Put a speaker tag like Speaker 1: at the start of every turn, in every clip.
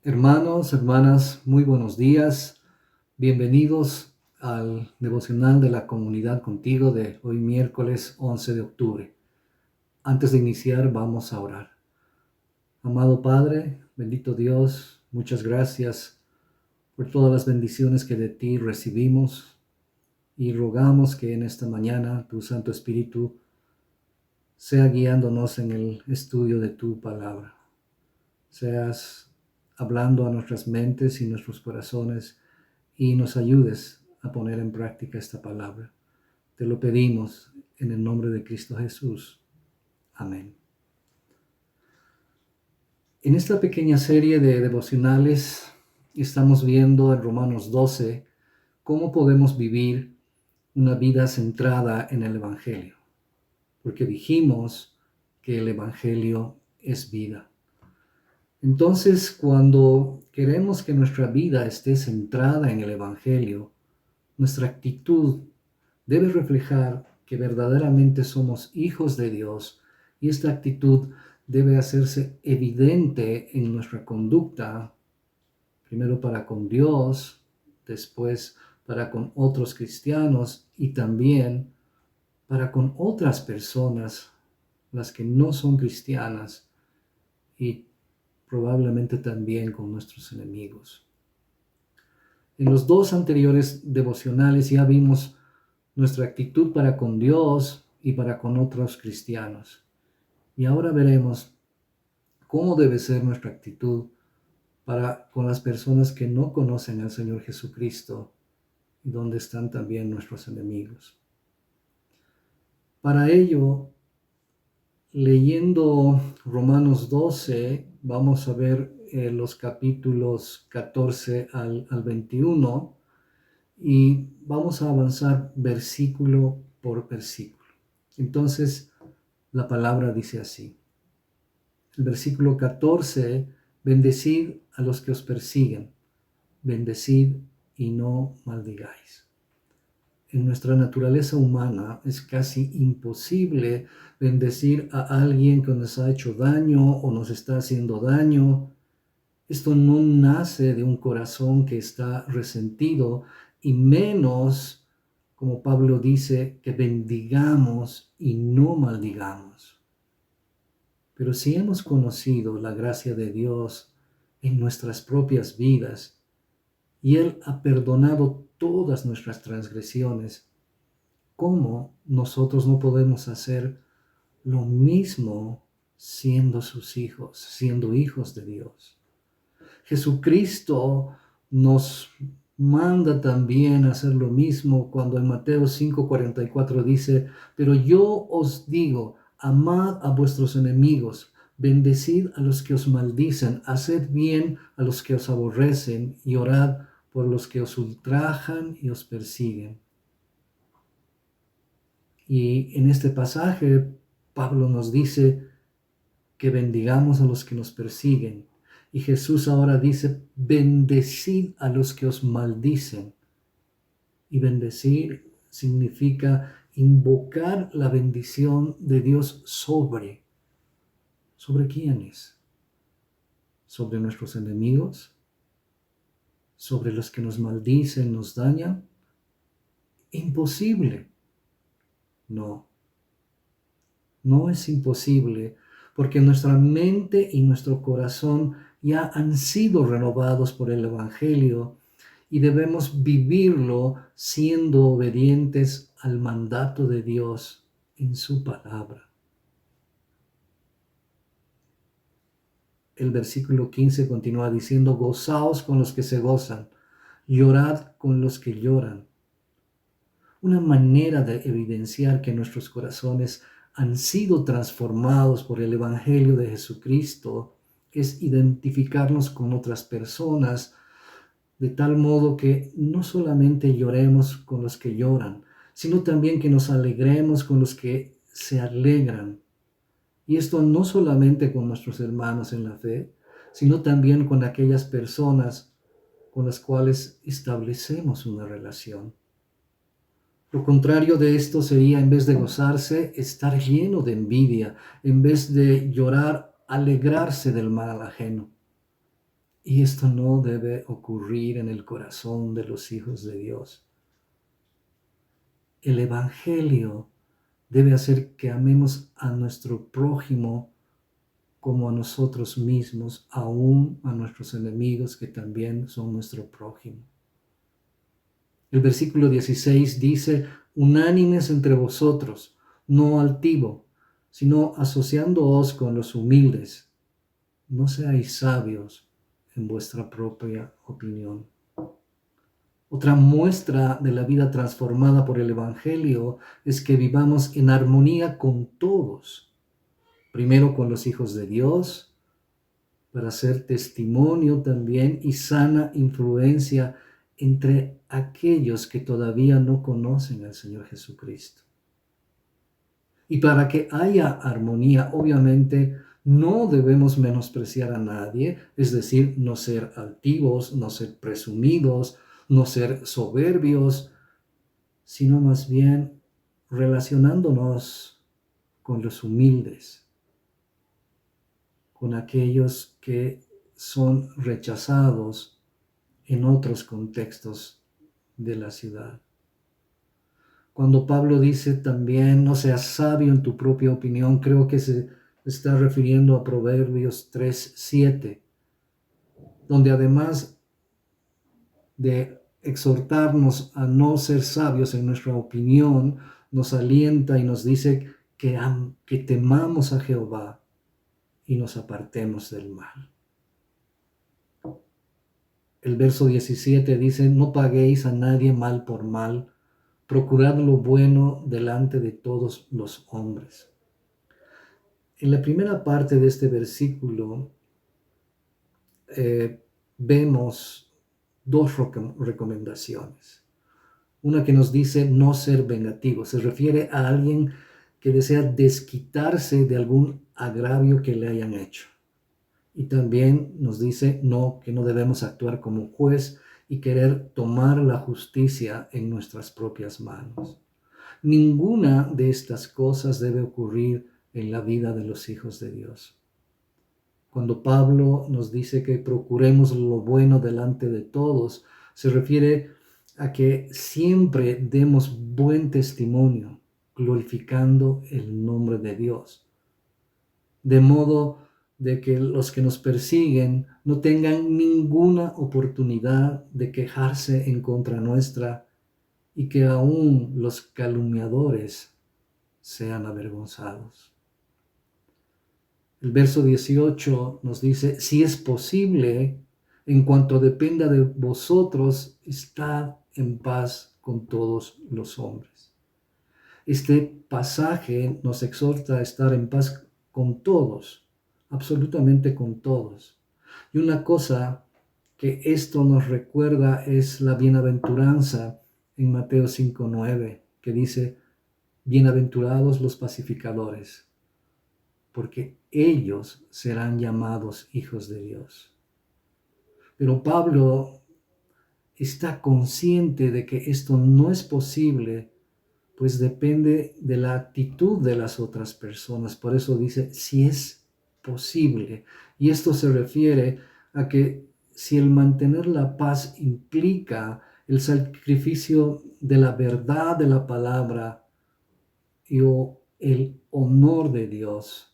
Speaker 1: Hermanos, hermanas, muy buenos días. Bienvenidos al devocional de la comunidad contigo de hoy miércoles 11 de octubre. Antes de iniciar, vamos a orar. Amado Padre, bendito Dios, muchas gracias por todas las bendiciones que de ti recibimos y rogamos que en esta mañana tu Santo Espíritu sea guiándonos en el estudio de tu palabra. Seas hablando a nuestras mentes y nuestros corazones y nos ayudes a poner en práctica esta palabra. Te lo pedimos en el nombre de Cristo Jesús. Amén. En esta pequeña serie de devocionales estamos viendo en Romanos 12 cómo podemos vivir una vida centrada en el Evangelio, porque dijimos que el Evangelio es vida. Entonces, cuando queremos que nuestra vida esté centrada en el Evangelio, nuestra actitud debe reflejar que verdaderamente somos hijos de Dios y esta actitud debe hacerse evidente en nuestra conducta, primero para con Dios, después para con otros cristianos y también para con otras personas, las que no son cristianas y probablemente también con nuestros enemigos. En los dos anteriores devocionales ya vimos nuestra actitud para con Dios y para con otros cristianos. Y ahora veremos cómo debe ser nuestra actitud para con las personas que no conocen al Señor Jesucristo y donde están también nuestros enemigos. Para ello, leyendo Romanos 12, vamos a ver los capítulos 14 al 21 y vamos a avanzar versículo por versículo. Entonces, la palabra dice así. El versículo 14, bendecid a los que os persiguen, bendecid y no maldigáis. En nuestra naturaleza humana es casi imposible bendecir a alguien que nos ha hecho daño o nos está haciendo daño. Esto no nace de un corazón que está resentido y menos, como Pablo dice, que bendigamos y no maldigamos. Pero si hemos conocido la gracia de Dios en nuestras propias vidas y Él ha perdonado todas nuestras transgresiones, ¿cómo nosotros no podemos hacer lo mismo siendo sus hijos, siendo hijos de Dios? Jesucristo nos manda también a hacer lo mismo cuando en Mateo 5:44 dice, pero yo os digo, amad a vuestros enemigos, bendecid a los que os maldicen, haced bien a los que os aborrecen y orad por los que os ultrajan y os persiguen. Y en este pasaje, Pablo nos dice que bendigamos a los que nos persiguen. Y Jesús ahora dice, bendecid a los que os maldicen. Y bendecir significa invocar la bendición de Dios sobre. ¿Sobre quiénes? ¿Sobre nuestros enemigos? ¿Sobre los que nos maldicen, nos dañan? Imposible. No. No es imposible, porque nuestra mente y nuestro corazón ya han sido renovados por el Evangelio y debemos vivirlo siendo obedientes al mandato de Dios en su palabra. El versículo 15 continúa diciendo, gozaos con los que se gozan, llorad con los que lloran. Una manera de evidenciar que nuestros corazones han sido transformados por el Evangelio de Jesucristo es identificarnos con otras personas de tal modo que no solamente lloremos con los que lloran, sino también que nos alegremos con los que se alegran. Y esto no solamente con nuestros hermanos en la fe, sino también con aquellas personas con las cuales establecemos una relación. Lo contrario de esto sería, en vez de gozarse, estar lleno de envidia, en vez de llorar, alegrarse del mal ajeno. Y esto no debe ocurrir en el corazón de los hijos de Dios. El Evangelio debe hacer que amemos a nuestro prójimo como a nosotros mismos, aún a nuestros enemigos que también son nuestro prójimo. El versículo 16 dice, unánimes entre vosotros, no altivo, sino asociándoos con los humildes. No seáis sabios en vuestra propia opinión. Otra muestra de la vida transformada por el Evangelio es que vivamos en armonía con todos. Primero con los hijos de Dios, para ser testimonio también y sana influencia entre aquellos que todavía no conocen al Señor Jesucristo. Y para que haya armonía, obviamente, no debemos menospreciar a nadie, es decir, no ser altivos, no ser presumidos, no ser soberbios, sino más bien relacionándonos con los humildes, con aquellos que son rechazados en otros contextos de la ciudad. Cuando Pablo dice también, no seas sabio en tu propia opinión, creo que se está refiriendo a Proverbios 3:7, donde además de exhortarnos a no ser sabios en nuestra opinión, nos alienta y nos dice que temamos a Jehová y nos apartemos del mal. El verso 17 dice, no paguéis a nadie mal por mal, procurad lo bueno delante de todos los hombres. En la primera parte de este versículo vemos dos recomendaciones. Una que nos dice no ser vengativo. Se refiere a alguien que desea desquitarse de algún agravio que le hayan hecho. Y también nos dice que no debemos actuar como juez y querer tomar la justicia en nuestras propias manos. Ninguna de estas cosas debe ocurrir en la vida de los hijos de Dios. Cuando Pablo nos dice que procuremos lo bueno delante de todos, se refiere a que siempre demos buen testimonio, glorificando el nombre de Dios. De modo de que los que nos persiguen no tengan ninguna oportunidad de quejarse en contra nuestra y que aún los calumniadores sean avergonzados. El verso 18 nos dice, si es posible, en cuanto dependa de vosotros, estad en paz con todos los hombres. Este pasaje nos exhorta a estar en paz con todos, absolutamente con todos. Y una cosa que esto nos recuerda es la bienaventuranza en Mateo 5:9, que dice, bienaventurados los pacificadores, porque ellos serán llamados hijos de Dios. Pero Pablo está consciente de que esto no es posible, pues depende de la actitud de las otras personas. Por eso dice, si es posible. Y esto se refiere a que si el mantener la paz implica el sacrificio de la verdad de la palabra y el honor de Dios,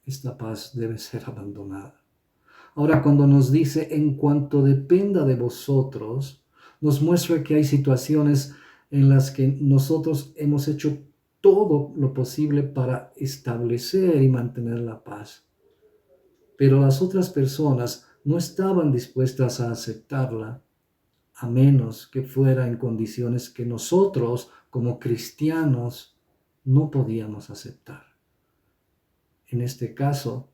Speaker 1: esta paz debe ser abandonada. Ahora, cuando nos dice, en cuanto dependa de vosotros, nos muestra que hay situaciones en las que nosotros hemos hecho todo lo posible para establecer y mantener la paz. Pero las otras personas no estaban dispuestas a aceptarla, a menos que fuera en condiciones que nosotros, como cristianos, no podíamos aceptar. En este caso,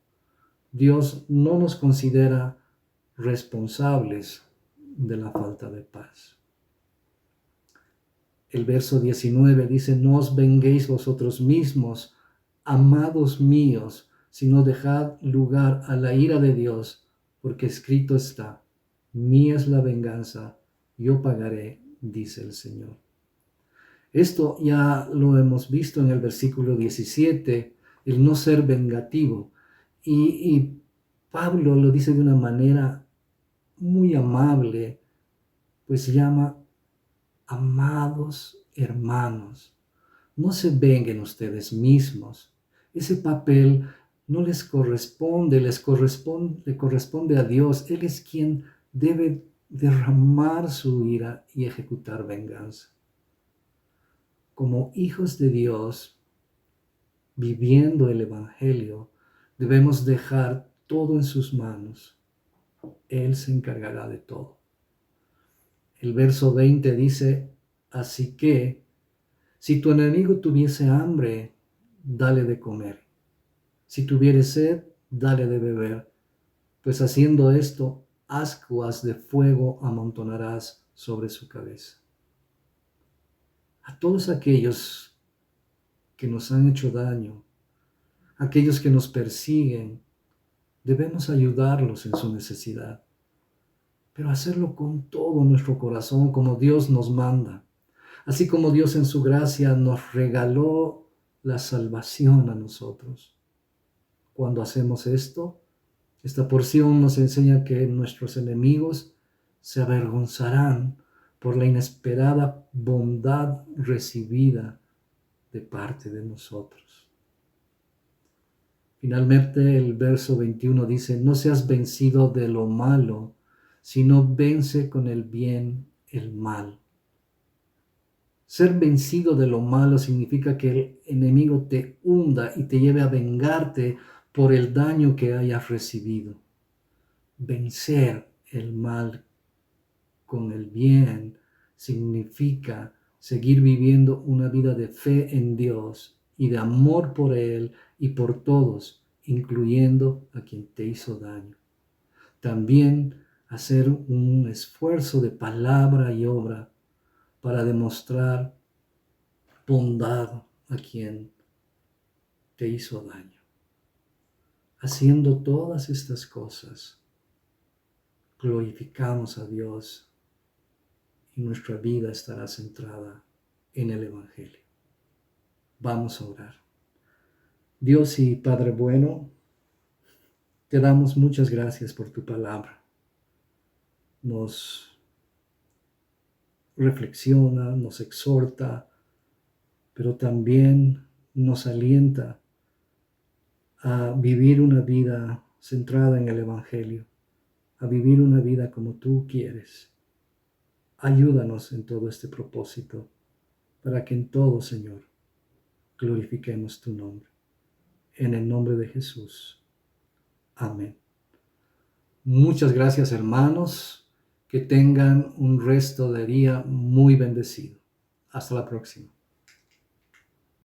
Speaker 1: Dios no nos considera responsables de la falta de paz. El verso 19 dice, no os venguéis vosotros mismos, amados míos, sino dejad lugar a la ira de Dios, porque escrito está, mía es la venganza, yo pagaré, dice el Señor. Esto ya lo hemos visto en el versículo 17, el no ser vengativo. Y Pablo lo dice de una manera muy amable, pues llama amados hermanos. No se vengan ustedes mismos. Ese papel no les corresponde, le corresponde a Dios. Él es quien debe derramar su ira y ejecutar venganza. Como hijos de Dios, viviendo el Evangelio, debemos dejar todo en sus manos. Él se encargará de todo. El verso 20 dice, así que, si tu enemigo tuviese hambre, dale de comer. Si tuviere sed, dale de beber. Pues haciendo esto, ascuas de fuego amontonarás sobre su cabeza. A todos aquellos que nos han hecho daño, aquellos que nos persiguen, debemos ayudarlos en su necesidad, pero hacerlo con todo nuestro corazón, como Dios nos manda. Así como Dios en su gracia nos regaló la salvación a nosotros. Cuando hacemos esto, esta porción nos enseña que nuestros enemigos se avergonzarán por la inesperada bondad recibida de parte de nosotros. Finalmente, el verso 21 dice, no seas vencido de lo malo, sino vence con el bien el mal. Ser vencido de lo malo significa que el enemigo te hunda y te lleve a vengarte por el daño que hayas recibido. Vencer el mal con el bien significa seguir viviendo una vida de fe en Dios y de amor por Él y por todos, incluyendo a quien te hizo daño. También hacer un esfuerzo de palabra y obra para demostrar bondad a quien te hizo daño. Haciendo todas estas cosas, glorificamos a Dios y nuestra vida estará centrada en el Evangelio. Vamos a orar. Dios y Padre bueno, te damos muchas gracias por tu palabra. Nos reflexiona, nos exhorta, pero también nos alienta a vivir una vida centrada en el Evangelio, a vivir una vida como tú quieres. Ayúdanos en todo este propósito, para que en todo, Señor, glorifiquemos tu nombre. En el nombre de Jesús. Amén. Muchas gracias, hermanos. Que tengan un resto de día muy bendecido. Hasta la próxima.